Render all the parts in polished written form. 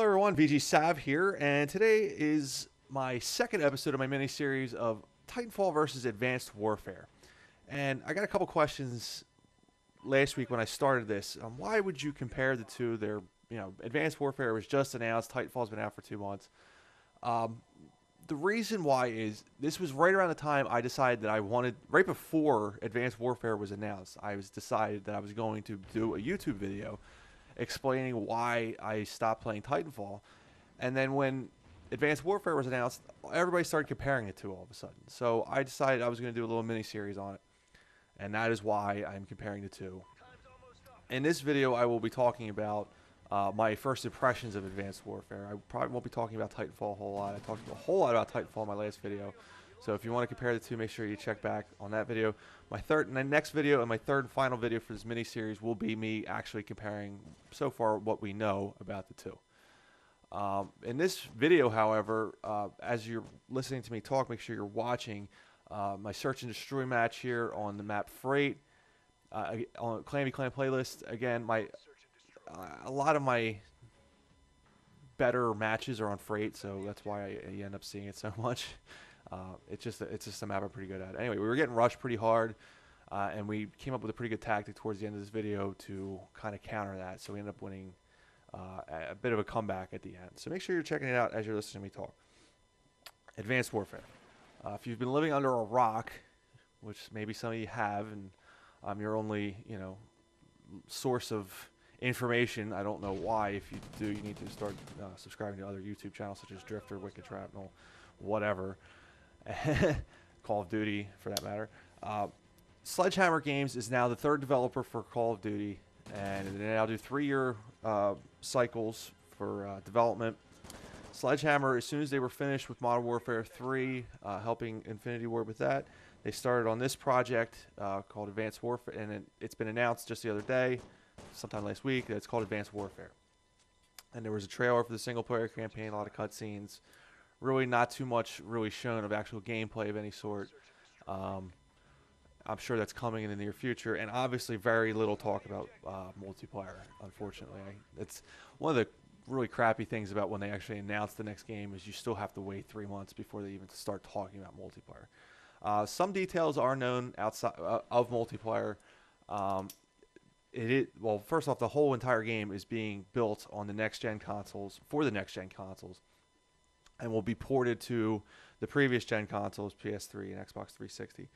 Hello everyone, VG Sav here, and today is my second episode of my mini-series of Titanfall versus Advanced Warfare. And I got a couple questions last week when I started this. Why would you compare the two? Advanced Warfare was just announced, Titanfall's been out for 2 months. The reason why is this was right around the time I decided that I wanted, right before Advanced Warfare was announced, decided that I was going to do a YouTube video explaining why I stopped playing Titanfall. And then when Advanced Warfare was announced, everybody started comparing the two all of a sudden. So I decided I was going to do a little mini-series on it. And that is why I'm comparing the two. In this video, I will be talking about my first impressions of Advanced Warfare. I probably won't be talking about Titanfall a whole lot. I talked a whole lot about Titanfall in my last video. So if you want to compare the two, make sure you check back on that video. My next video and my third and final video for this mini-series will be me actually comparing so far what we know about the two. In this video, however, as you're listening to me talk, make sure you're watching my Search and Destroy match here on the map Freight. On Clan v Clan playlist, again, a lot of my better matches are on Freight, so that's why you end up seeing it so much. It's just a map I'm pretty good at. Anyway, we were getting rushed pretty hard, and we came up with a pretty good tactic towards the end of this video to kind of counter that. So we ended up winning a bit of a comeback at the end. So make sure you're checking it out as you're listening to me talk. Advanced Warfare. If you've been living under a rock, which maybe some of you have, and I'm your only source of information, I don't know why. If you do, you need to start subscribing to other YouTube channels such as Drifter, Wicked Shrapnel, whatever. Call of Duty, for that matter. Sledgehammer Games is now the third developer for Call of Duty, and they now do 3-year cycles for development. Sledgehammer, as soon as they were finished with Modern Warfare 3, helping Infinity Ward with that, they started on this project called Advanced Warfare, and it's been announced just the other day, sometime last week, that it's called Advanced Warfare. And there was a trailer for the single-player campaign, a lot of cutscenes. Really not too much really shown of actual gameplay of any sort. I'm sure that's coming in the near future. And obviously very little talk about multiplayer, unfortunately. It's one of the really crappy things about when they actually announce the next game is you still have to wait 3 months before they even start talking about multiplayer. Some details are known outside of multiplayer. Well, first off, the whole entire game is being built on the next-gen consoles, for the next-gen consoles, and will be ported to the previous gen consoles, PS3 and Xbox 360.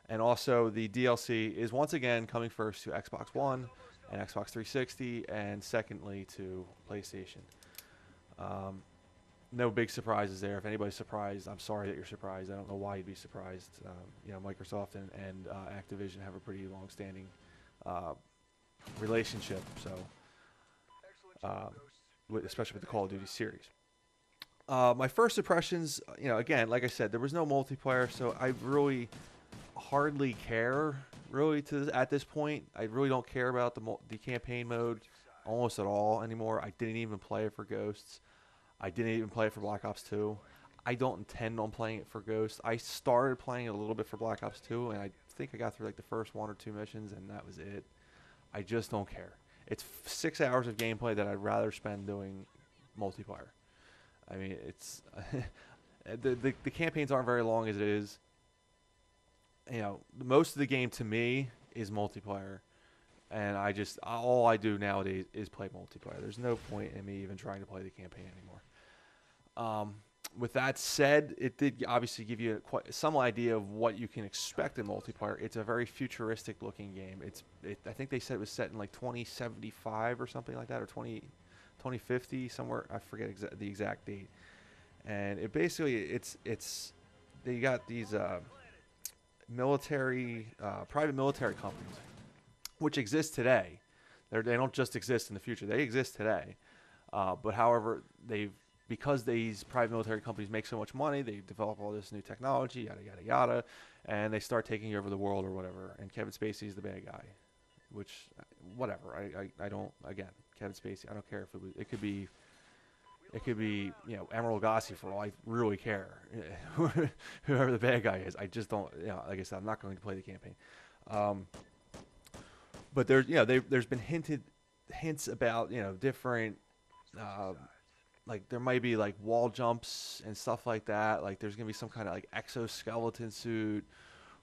And also the DLC is once again coming first to Xbox One and Xbox 360, and secondly to PlayStation. No big surprises there. If anybody's surprised, I'm sorry that you're surprised. I don't know why you'd be surprised. Microsoft and Activision have a pretty long-standing relationship, so especially with the Call of Duty series. My first impressions, again, like I said, there was no multiplayer, so I really hardly care, at this point. I really don't care about the campaign mode almost at all anymore. I didn't even play it for Ghosts. I didn't even play it for Black Ops 2. I don't intend on playing it for Ghosts. I started playing it a little bit for Black Ops 2, and I think I got through like the first 1 or 2 missions, and that was it. I just don't care. It's 6 hours of gameplay that I'd rather spend doing multiplayer. I mean, it's the campaigns aren't very long as it is. Most of the game to me is multiplayer, and all I do nowadays is play multiplayer. There's no point in me even trying to play the campaign anymore. With that said, it did obviously give you some idea of what you can expect in multiplayer. It's a very futuristic looking game. I think they said it was set in like 2075 or something like that, or 2050 somewhere. I forget the exact date. And it basically they got these private military companies, which exist today. They don't just exist in the future. They exist today. But however, because these private military companies make so much money, they develop all this new technology, yada yada yada, and they start taking over the world or whatever. And Kevin Spacey is the bad guy, which whatever. I don't, again, Kevin Spacey. I don't care if it could be Emerald Lagasse for all I really care. Whoever the bad guy is, I just don't. Like I said, I'm not going to play the campaign. But there's been hints about different like there might be like wall jumps and stuff like that. Like there's gonna be some kind of like exoskeleton suit,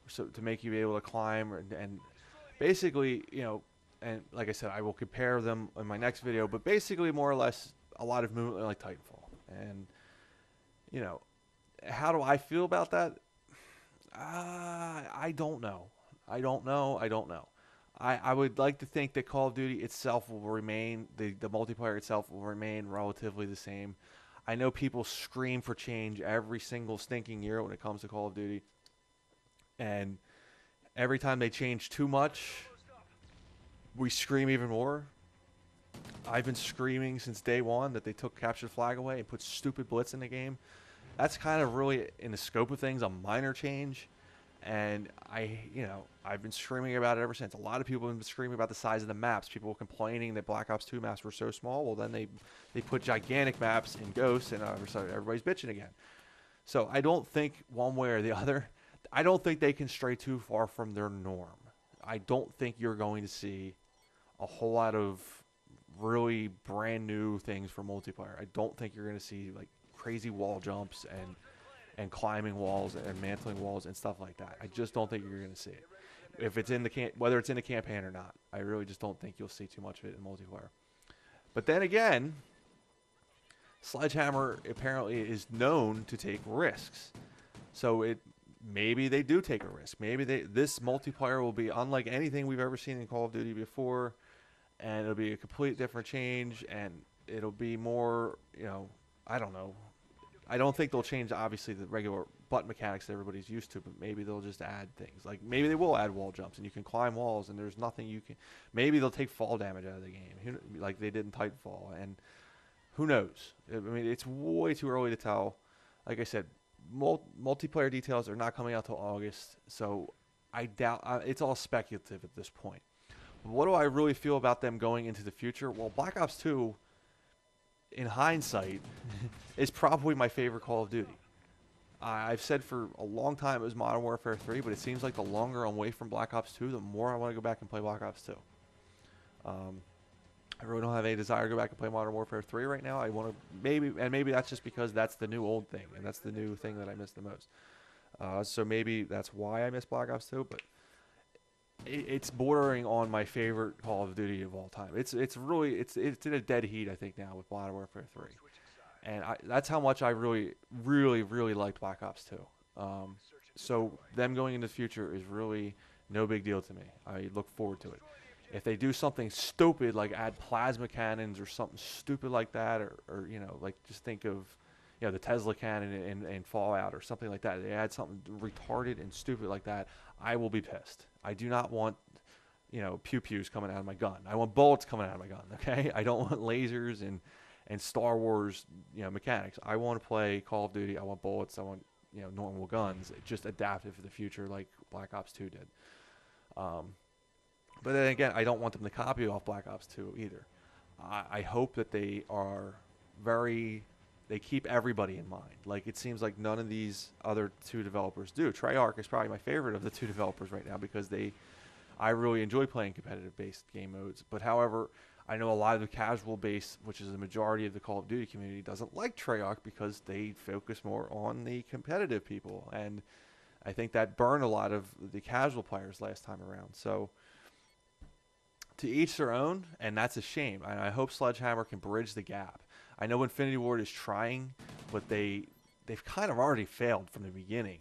so to make you be able to climb and basically, and like I said, I will compare them in my next video. But basically, more or less, a lot of movement like Titanfall. And you know, how do I feel about that? I don't know. I don't know. I don't know. I would like to think that Call of Duty itself will remain, the multiplayer itself will remain relatively the same. I know people scream for change every single stinking year when it comes to Call of Duty. And every time they change too much, we scream even more. I've been screaming since day one that they took capture the flag away and put stupid blitz in the game. That's kind of really, in the scope of things, a minor change. And I've been screaming about it ever since. A lot of people have been screaming about the size of the maps. People were complaining that Black Ops 2 maps were so small. Well, then they put gigantic maps in Ghosts, and everybody's bitching again. So I don't think one way or the other, I don't think they can stray too far from their norm. I don't think you're going to see a whole lot of really brand new things for multiplayer. I don't think you're going to see like crazy wall jumps and climbing walls and mantling walls and stuff like that. I just don't think you're going to see it. If it's in the whether it's in the campaign or not, I really just don't think you'll see too much of it in multiplayer. But then again, Sledgehammer apparently is known to take risks. So maybe they do take a risk. Maybe this multiplayer will be unlike anything we've ever seen in Call of Duty before, and it'll be a complete different change, and it'll be more, I don't know. I don't think they'll change, obviously, the regular button mechanics that everybody's used to, but maybe they'll just add things. Like, maybe they will add wall jumps, and you can climb walls, and there's nothing you can... Maybe they'll take fall damage out of the game, like they did in Titanfall, and who knows? I mean, it's way too early to tell. Like I said, multiplayer details are not coming out till August, so I doubt... it's all speculative at this point. What do I really feel about them going into the future? Well, Black Ops 2... in hindsight, is probably my favorite Call of Duty. I've said for a long time it was Modern Warfare 3, but it seems like the longer I'm away from Black Ops 2, the more I want to go back and play Black Ops 2. I really don't have any desire to go back and play Modern Warfare 3 right now. I want to maybe that's just because that's the new old thing, and that's the new thing that I miss the most. So maybe that's why I miss Black Ops 2, but it's bordering on my favorite Call of Duty of all time. It's really in a dead heat, I think, now with Modern Warfare 3, and that's how much I really liked Black Ops 2. So them going into the future is really no big deal to me. I look forward to it. If they do something stupid like add plasma cannons or something stupid like that, or like just think of the Tesla cannon in Fallout or something like that. They add something retarded and stupid like that, I will be pissed. I do not want, pew-pews coming out of my gun. I want bullets coming out of my gun, okay? I don't want lasers and Star Wars, mechanics. I want to play Call of Duty. I want bullets. I want, normal guns, just adapted for the future like Black Ops 2 did. But then again, I don't want them to copy off Black Ops 2 either. I hope that they are they keep everybody in mind. Like, it seems like none of these other two developers do. Treyarch is probably my favorite of the two developers right now because I really enjoy playing competitive-based game modes. But however, I know a lot of the casual-based, which is the majority of the Call of Duty community, doesn't like Treyarch because they focus more on the competitive people. And I think that burned a lot of the casual players last time around. So to each their own, and that's a shame. And I hope Sledgehammer can bridge the gap. I know Infinity Ward is trying, but they've kind of already failed from the beginning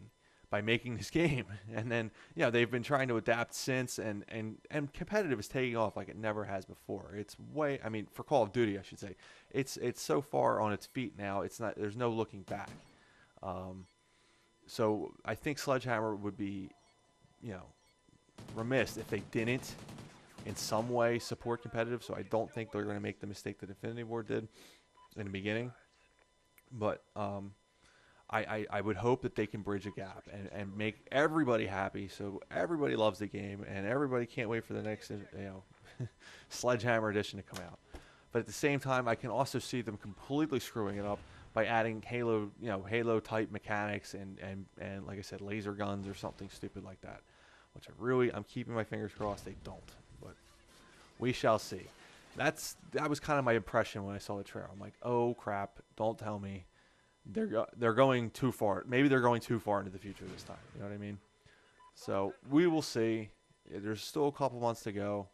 by making this game. And then, they've been trying to adapt since, and competitive is taking off like it never has before. It's for Call of Duty, I should say. It's so far on its feet now, there's no looking back. So I think Sledgehammer would be, remiss if they didn't in some way support competitive. So I don't think they're going to make the mistake that Infinity Ward did in the beginning, but I would hope that they can bridge a gap and make everybody happy, so everybody loves the game and everybody can't wait for the next Sledgehammer edition to come out. But at the same time, I can also see them completely screwing it up by adding Halo type mechanics and like I said, laser guns or something stupid like that, which I'm keeping my fingers crossed they don't, but we shall see. That was kind of my impression when I saw the trailer. I'm like, oh crap! Don't tell me they're going too far. Maybe they're going too far into the future this time. You know what I mean? So we will see. There's still a couple months to go.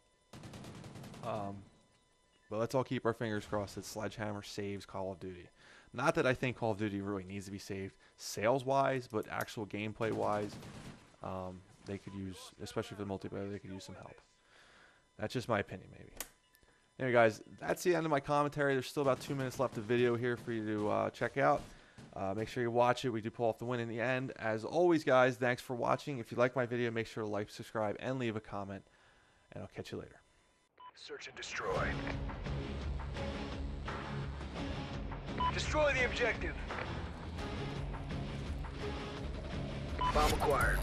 But let's all keep our fingers crossed that Sledgehammer saves Call of Duty. Not that I think Call of Duty really needs to be saved sales-wise, but actual gameplay-wise, they could use, especially for the multiplayer, they could use some help. That's just my opinion, maybe. Anyway, guys, that's the end of my commentary. There's still about 2 minutes left of video here for you to check out. Make sure you watch it. We do pull off the win in the end. As always, guys, thanks for watching. If you like my video, make sure to like, subscribe, and leave a comment. And I'll catch you later. Search and destroy. Destroy the objective. Bomb acquired.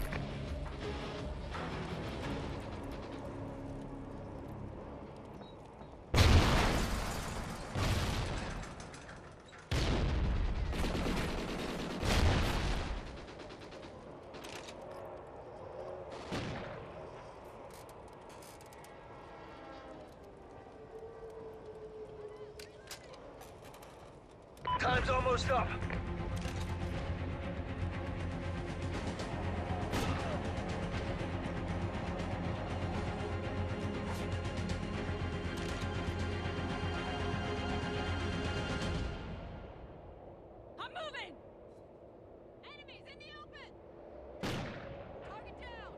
Time's almost up. I'm moving! Enemies in the open! Target down!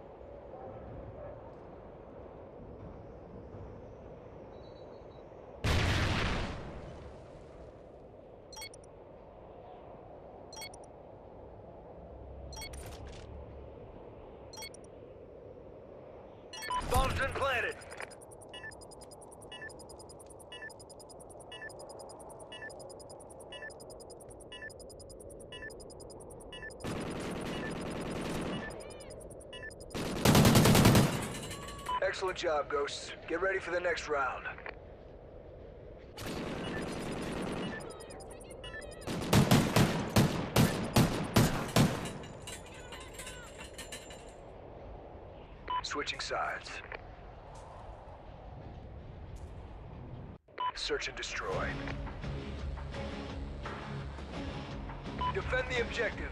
Bomb's been planted. Excellent job, Ghosts. Get ready for the next round. Switching sides. Search and destroy. Defend the objective.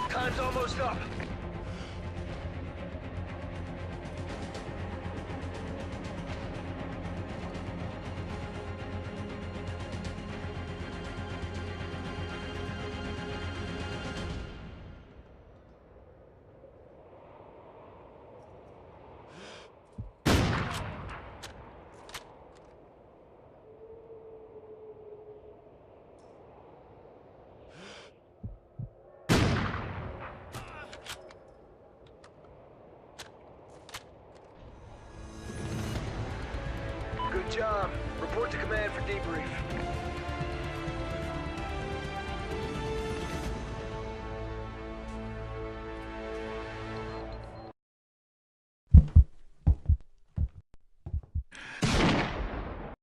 Time's almost up. Good job. Report to command for debrief.